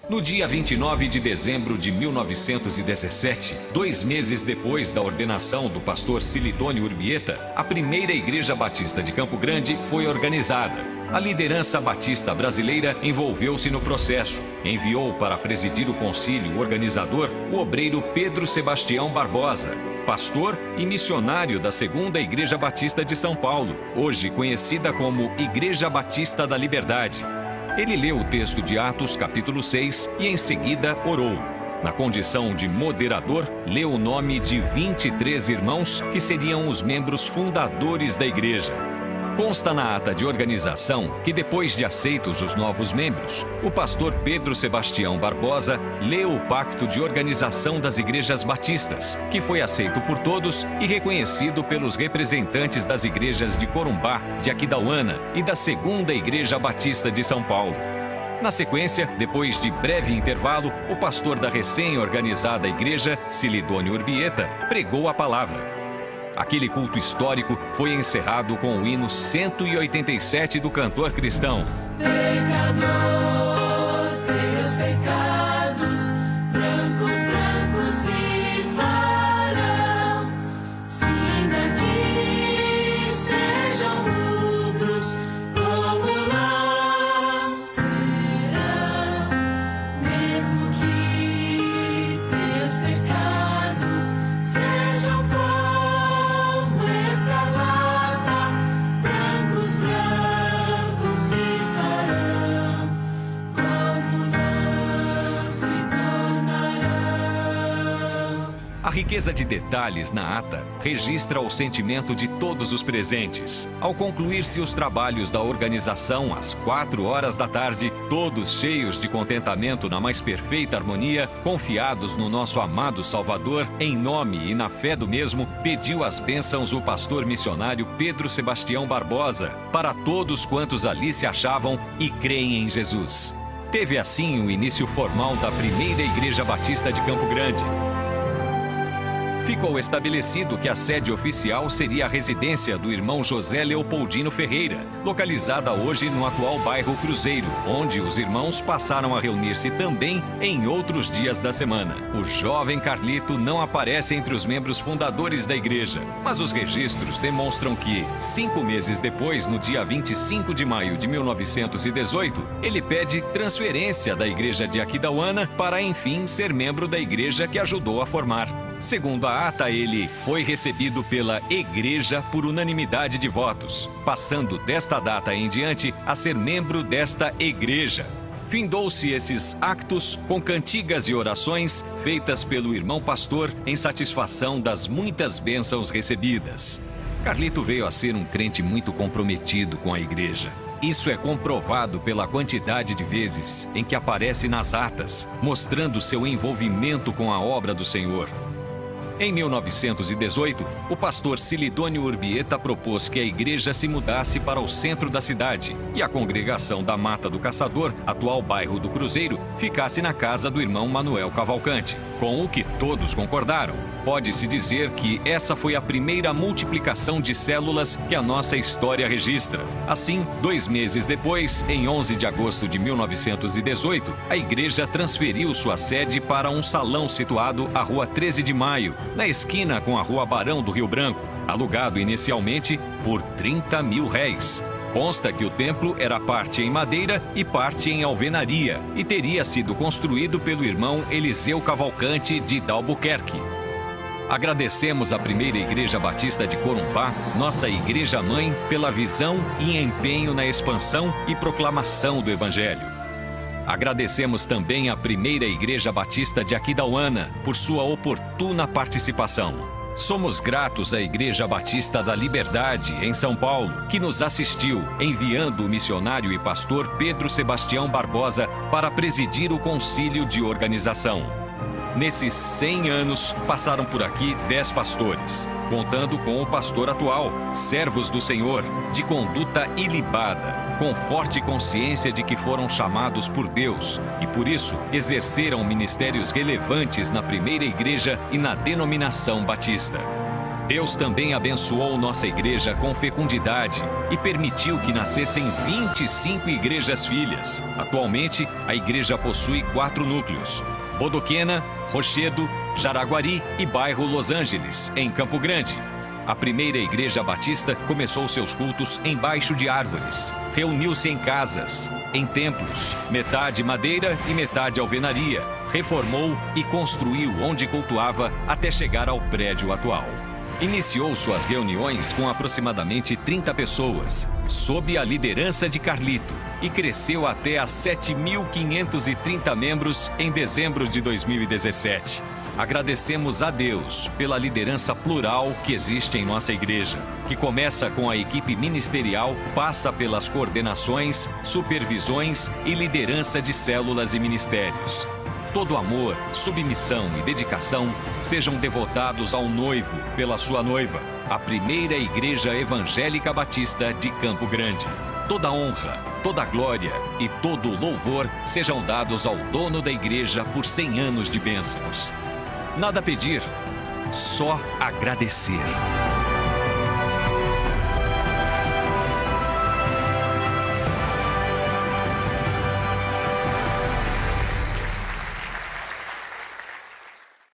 No dia 29 de dezembro de 1917, 2 meses depois da ordenação do pastor Silidônio Urbieta, a primeira Igreja Batista de Campo Grande foi organizada. A liderança batista brasileira envolveu-se no processo. Enviou para presidir o concílio organizador o obreiro Pedro Sebastião Barbosa, pastor e missionário da Segunda Igreja Batista de São Paulo, hoje conhecida como Igreja Batista da Liberdade. Ele leu o texto de Atos, capítulo 6, e em seguida orou. Na condição de moderador, leu o nome de 23 irmãos que seriam os membros fundadores da igreja. Consta na ata de organização que, depois de aceitos os novos membros, o pastor Pedro Sebastião Barbosa leu o Pacto de Organização das Igrejas Batistas, que foi aceito por todos e reconhecido pelos representantes das igrejas de Corumbá, de Aquidauana e da Segunda Igreja Batista de São Paulo. Na sequência, depois de breve intervalo, o pastor da recém-organizada igreja, Silidônio Urbieta, pregou a palavra. Aquele culto histórico foi encerrado com o hino 187 do cantor cristão. Pecador, teus pecados, brancos, brancos se farão, se ainda que sejam rubros, como lã serão, mesmo que teus pecados sejam como escarlata, brancos, brancos se farão, como lã se tornarão. A riqueza de detalhes na ata registra o sentimento de todos os presentes. Ao concluir-se os trabalhos da organização às 4 horas da tarde, todos cheios de contentamento na mais perfeita harmonia, confiados no nosso amado Salvador, em nome e na fé do mesmo, pediu as bênçãos o pastor missionário Pedro Sebastião Barbosa para todos quantos ali se achavam e creem em Jesus. Teve assim o início formal da primeira Igreja Batista de Campo Grande. Ficou estabelecido que a sede oficial seria a residência do irmão José Leopoldino Ferreira, localizada hoje no atual bairro Cruzeiro, onde os irmãos passaram a reunir-se também em outros dias da semana. O jovem Carlito não aparece entre os membros fundadores da igreja, mas os registros demonstram que, 5 meses depois, no dia 25 de maio de 1918, ele pede transferência da igreja de Aquidauana para, enfim, ser membro da igreja que ajudou a formar. Segundo a ata, ele foi recebido pela igreja por unanimidade de votos, passando desta data em diante a ser membro desta igreja. Findou-se esses actos com cantigas e orações feitas pelo irmão pastor em satisfação das muitas bênçãos recebidas. Carlito veio a ser um crente muito comprometido com a igreja. Isso é comprovado pela quantidade de vezes em que aparece nas atas, mostrando seu envolvimento com a obra do Senhor. Em 1918, o pastor Silidônio Urbieta propôs que a igreja se mudasse para o centro da cidade e a congregação da Mata do Caçador, atual bairro do Cruzeiro, ficasse na casa do irmão Manuel Cavalcante, com o que todos concordaram. Pode-se dizer que essa foi a primeira multiplicação de células que a nossa história registra. Assim, 2 meses depois, em 11 de agosto de 1918, a igreja transferiu sua sede para um salão situado à Rua 13 de Maio, na esquina com a Rua Barão do Rio Branco, alugado inicialmente por R$30.000. Consta que o templo era parte em madeira e parte em alvenaria e teria sido construído pelo irmão Eliseu Cavalcante de Albuquerque. Agradecemos à primeira Igreja Batista de Corumbá, nossa igreja-mãe, pela visão e empenho na expansão e proclamação do Evangelho. Agradecemos também à primeira Igreja Batista de Aquidauana por sua oportuna participação. Somos gratos à Igreja Batista da Liberdade, em São Paulo, que nos assistiu, enviando o missionário e pastor Pedro Sebastião Barbosa para presidir o concílio de organização. Nesses 100 anos, passaram por aqui 10 pastores, contando com o pastor atual, servos do Senhor, de conduta ilibada, com forte consciência de que foram chamados por Deus e, por isso, exerceram ministérios relevantes na primeira igreja e na denominação batista. Deus também abençoou nossa igreja com fecundidade e permitiu que nascessem 25 igrejas filhas. Atualmente, a igreja possui 4 núcleos: Bodoquena, Rochedo, Jaraguari e bairro Los Angeles, em Campo Grande. A primeira igreja batista começou seus cultos embaixo de árvores. Reuniu-se em casas, em templos, metade madeira e metade alvenaria. Reformou e construiu onde cultuava até chegar ao prédio atual. Iniciou suas reuniões com aproximadamente 30 pessoas, sob a liderança de Carlito, e cresceu até a 7.530 membros em dezembro de 2017. Agradecemos a Deus pela liderança plural que existe em nossa igreja, que começa com a equipe ministerial, passa pelas coordenações, supervisões e liderança de células e ministérios. Todo amor, submissão e dedicação sejam devotados ao noivo pela sua noiva, a primeira igreja evangélica batista de Campo Grande. Toda honra, toda glória e todo louvor sejam dados ao dono da igreja por 100 anos de bênçãos. Nada a pedir, só agradecer.